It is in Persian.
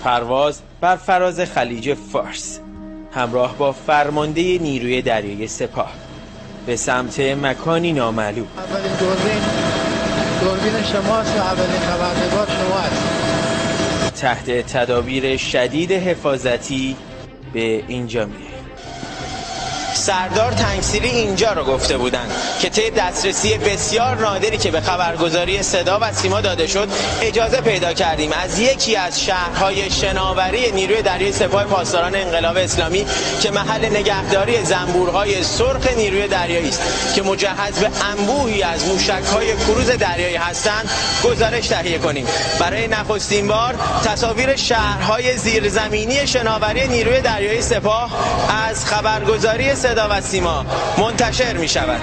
پرواز بر فراز خلیج فارس همراه با فرمانده نیروی دریایی سپاه به سمت مکانی نامعلوم. اولین دوربین شماست و اولین خبرنگار شما است. تحت تدابیر شدید حفاظتی به اینجا میره. سردار تنگسیری اینجا رو گفته بودن که طی دسترسی بسیار نادری که به خبرگزاری صدا و سیما داده شد اجازه پیدا کردیم از یکی از شهرهای شناوری نیروی دریایی سپاه پاسداران انقلاب اسلامی که محل نگهداری زنبورهای سرخ نیروی دریایی است که مجهز به انبوهی از موشک‌های کروز دریایی هستند گزارش تهیه کنیم. برای نخستین بار تصاویر شهرهای زیرزمینی شناوری نیروی دریایی سپاه از خبرگزاری صدا و سیما منتشر می شود.